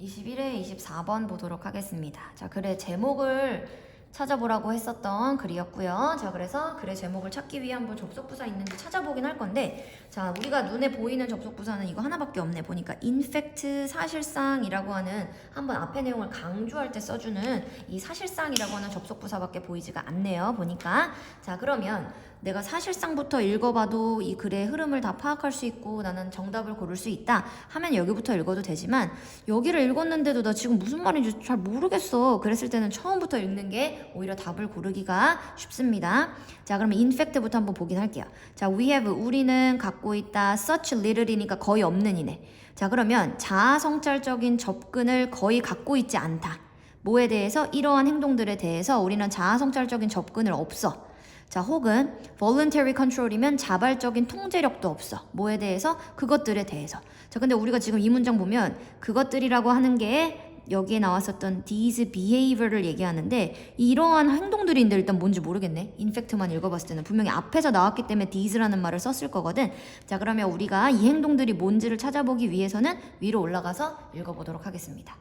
21회 24번 보도록 하겠습니다. 자, 글의 제목을 찾아보라고 했었던 글이었고요. 자, 그래서 글의 제목을 찾기 위해 한번 접속부사 있는지 찾아보긴 할 건데, 자, 우리가 눈에 보이는 접속부사는 이거 하나밖에 없네. 보니까 in fact, 사실상이라고 하는, 한번 앞에 내용을 강조할 때 써주는 이 사실상이라고 하는 접속부사밖에 보이지가 않네요. 보니까. 자, 그러면 내가 사실상부터 읽어봐도 이 글의 흐름을 다 파악할 수 있고 나는 정답을 고를 수 있다 하면 여기부터 읽어도 되지만, 여기를 읽었는데도 나 지금 무슨 말인지 잘 모르겠어 그랬을 때는 처음부터 읽는 게 오히려 답을 고르기가 쉽습니다. 자, 그러면 in fact부터 한번 보긴 할게요. 자, we have, 우리는 갖고 있다. such little이니까 거의 없는 이네. 자, 그러면 자아성찰적인 접근을 거의 갖고 있지 않다. 뭐에 대해서? 이러한 행동들에 대해서 우리는 자아성찰적인 접근을 없어. 자, 혹은 voluntary control이면 자발적인 통제력도 없어. 뭐에 대해서? 그것들에 대해서. 자, 근데 우리가 지금 이 문장 보면 그것들이라고 하는 게 여기에 나왔었던 these behavior를 얘기하는데, 이러한 행동들인데 일단 뭔지 모르겠네. in fact만 읽어봤을 때는 분명히 앞에서 나왔기 때문에 these라는 말을 썼을 거거든. 자, 그러면 우리가 이 행동들이 뭔지를 찾아보기 위해서는 위로 올라가서 읽어보도록 하겠습니다.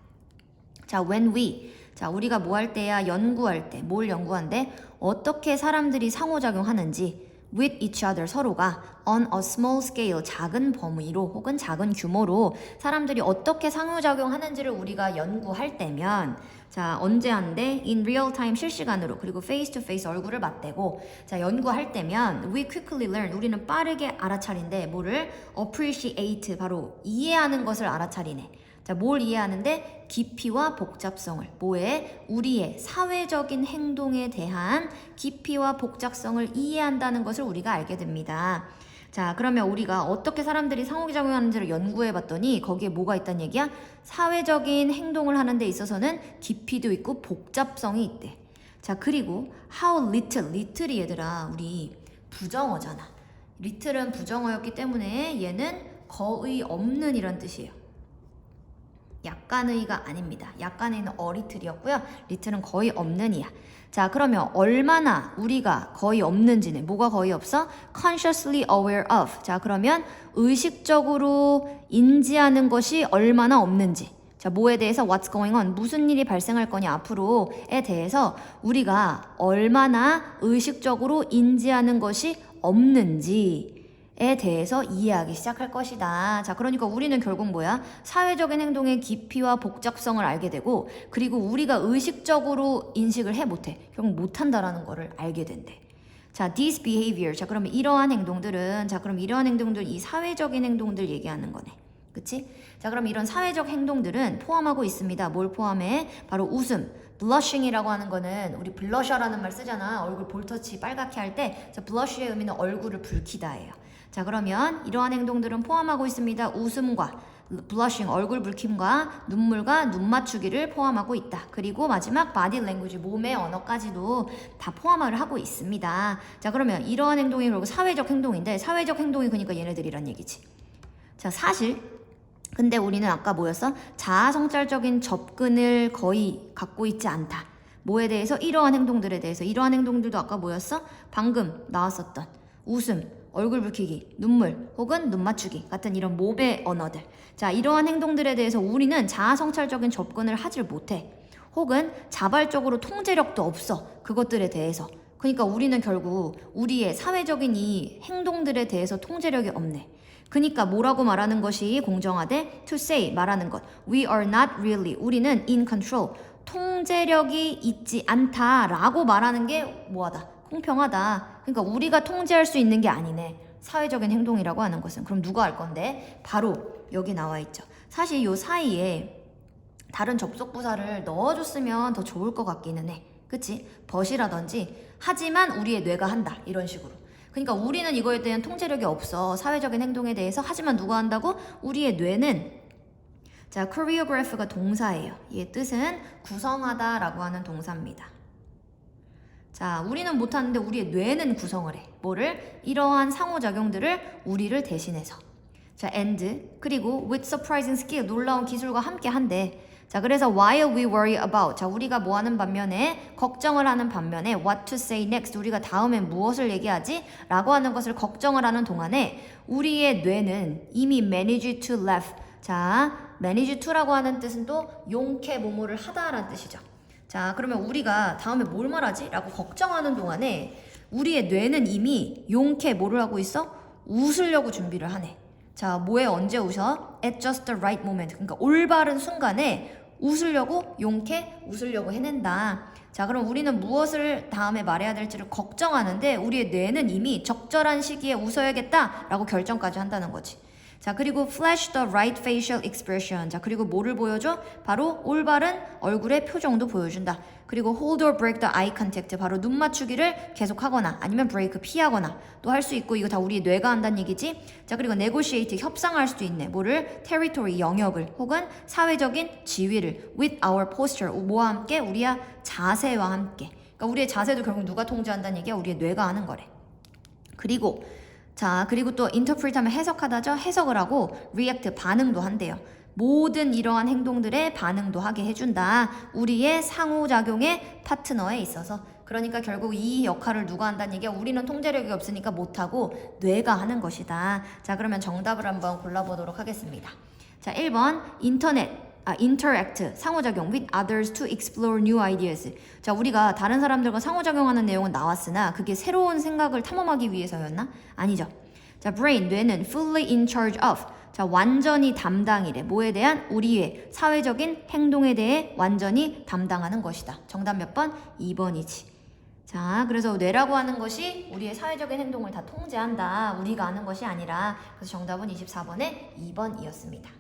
자, when we, 자, 우리가 뭐 할 때야? 연구할 때. 뭘 연구한대? 어떻게 사람들이 상호작용하는지 with each other, 서로가 on a small scale, 작은 범위로 혹은 작은 규모로 사람들이 어떻게 상호작용하는지를 우리가 연구할 때면, 자, 언제 한대? in real time, 실시간으로, 그리고 face to face, 얼굴을 맞대고. 자, 연구할 때면 we quickly learn, 우리는 빠르게 알아차린대. 뭐를? appreciate, 바로 이해하는 것을 알아차리네. 자, 뭘 이해하는데? 깊이와 복잡성을. 뭐에? 우리의 사회적인 행동에 대한 깊이와 복잡성을 이해한다는 것을 우리가 알게 됩니다. 자, 그러면 우리가 어떻게 사람들이 상호작용하는지를 연구해 봤더니 거기에 뭐가 있다는 얘기야? 사회적인 행동을 하는 데 있어서는 깊이도 있고 복잡성이 있대. 자, 그리고 how little, little이 얘들아 우리 부정어잖아. little은 부정어였기 때문에 얘는 거의 없는 이란 뜻이에요. 약간의가 아닙니다. 약간의는 어리틀이었고요. 리틀은 거의 없는 이야. 자, 그러면 얼마나 우리가 거의 없는지는, 뭐가 거의 없어? consciously aware of. 자, 그러면 의식적으로 인지하는 것이 얼마나 없는지. 자, 뭐에 대해서? what's going on, 무슨 일이 발생할 거냐 앞으로에 대해서 우리가 얼마나 의식적으로 인지하는 것이 없는지 에 대해서 이해하기 시작할 것이다. 자, 그러니까 우리는 결국 뭐야? 사회적인 행동의 깊이와 복잡성을 알게 되고, 그리고 우리가 의식적으로 인식을 해 못해. 결국 못한다라는 거를 알게 된대. 자, these behavior. 자, 그러면 이러한 행동들은, 자, 그럼 이러한 행동들, 이 사회적인 행동들 얘기하는 거네. 그치? 자, 그럼 이런 사회적 행동들은 포함하고 있습니다. 뭘 포함해? 바로 웃음. blushing이라고 하는 거는 우리 블러셔라는 말 쓰잖아. 얼굴 볼터치 빨갛게 할 때. 자, blush의 의미는 얼굴을 붉히다예요. 자, 그러면 이러한 행동들은 포함하고 있습니다. 웃음과 blushing, 얼굴 붉힘과 눈물과 눈 맞추기를 포함하고 있다. 그리고 마지막 body language, 몸의 언어까지도 다 포함을 하고 있습니다. 자, 그러면 이러한 행동이 결국 사회적 행동인데, 사회적 행동이 그러니까 얘네들이란 얘기지. 자, 사실 근데 우리는 아까 뭐였어? 자아성찰적인 접근을 거의 갖고 있지 않다. 뭐에 대해서? 이러한 행동들에 대해서. 이러한 행동들도 아까 뭐였어? 방금 나왔었던 웃음, 얼굴 붉히기, 눈물, 혹은 눈 맞추기 같은 이런 몸의 언어들. 자, 이러한 행동들에 대해서 우리는 자아성찰적인 접근을 하질 못해. 혹은 자발적으로 통제력도 없어. 그것들에 대해서. 그러니까 우리는 결국 우리의 사회적인 이 행동들에 대해서 통제력이 없네. 그러니까 뭐라고 말하는 것이 공정하대? To say, 말하는 것. We are not really, 우리는 in control, 통제력이 있지 않다라고 말하는 게 뭐하다? 공평하다. 그러니까 우리가 통제할 수 있는 게 아니네. 사회적인 행동이라고 하는 것은. 그럼 누가 할 건데? 바로 여기 나와 있죠. 사실 요 사이에 다른 접속부사를 넣어줬으면 더 좋을 것 같기는 해. 그치? 벗이라든지 하지만 우리의 뇌가 한다. 이런 식으로. 그러니까 우리는 이거에 대한 통제력이 없어. 사회적인 행동에 대해서. 하지만 누가 한다고? 우리의 뇌는. 자, choreograph가 동사예요. 이의 뜻은 구성하다라고 하는 동사입니다. 자, 우리는 못하는데 우리의 뇌는 구성을 해. 뭐를? 이러한 상호작용들을 우리를 대신해서. 자, and, 그리고 with surprising skill, 놀라운 기술과 함께 한대. 자, 그래서 while we worry about, 자, 우리가 뭐 하는 반면에, 걱정을 하는 반면에 what to say next, 우리가 다음엔 무엇을 얘기하지? 라고 하는 것을 걱정을 하는 동안에 우리의 뇌는 이미 manage to laugh, 자, manage to라고 하는 뜻은 또 용케 뭐뭐를 하다라는 뜻이죠. 자, 그러면 우리가 다음에 뭘 말하지? 라고 걱정하는 동안에 우리의 뇌는 이미 용케 뭐를 하고 있어? 웃으려고 준비를 하네. 자, 뭐에 언제 웃어? At just the right moment. 그러니까 올바른 순간에 웃으려고 용케 웃으려고 해낸다. 자, 그럼 우리는 무엇을 다음에 말해야 될지를 걱정하는데 우리의 뇌는 이미 적절한 시기에 웃어야겠다라고 결정까지 한다는 거지. 자, 그리고 flash the right facial expression. 자, 그리고 뭐를 보여줘? 바로 올바른 얼굴의 표정도 보여준다. 그리고 hold or break the eye contact. 바로 눈 맞추기를 계속하거나 아니면 break 피하거나 또 할 수 있고 이거 다 우리 뇌가 한다는 얘기지. 자, 그리고 negotiate 협상할 수도 있네. 뭐를? territory 영역을 혹은 사회적인 지위를 with our posture 뭐와 함께? 우리의 자세와 함께. 그러니까 우리의 자세도 결국 누가 통제한다는 얘기야? 우리의 뇌가 하는 거래. 그리고 자, 그리고 또 interpret 하면 해석하다죠. 해석을 하고 react 반응도 한대요. 모든 이러한 행동들에 반응도 하게 해준다. 우리의 상호작용의 파트너에 있어서. 그러니까 결국 이 역할을 누가 한다는 얘기야? 우리는 통제력이 없으니까 못하고 뇌가 하는 것이다. 자, 그러면 정답을 한번 골라보도록 하겠습니다. 자, 1번 interact, 상호작용 with others to explore new ideas. 자, 우리가 다른 사람들과 상호작용하는 내용은 나왔으나 그게 새로운 생각을 탐험하기 위해서였나? 아니죠. 자, brain, 뇌는 fully in charge of. 자, 완전히 담당이래. 뭐에 대한? 우리의 사회적인 행동에 대해 완전히 담당하는 것이다. 정답 몇 번? 2번이지. 자, 그래서 뇌라고 하는 것이 우리의 사회적인 행동을 다 통제한다. 우리가 아는 것이 아니라. 그래서 정답은 24번의 2번이었습니다.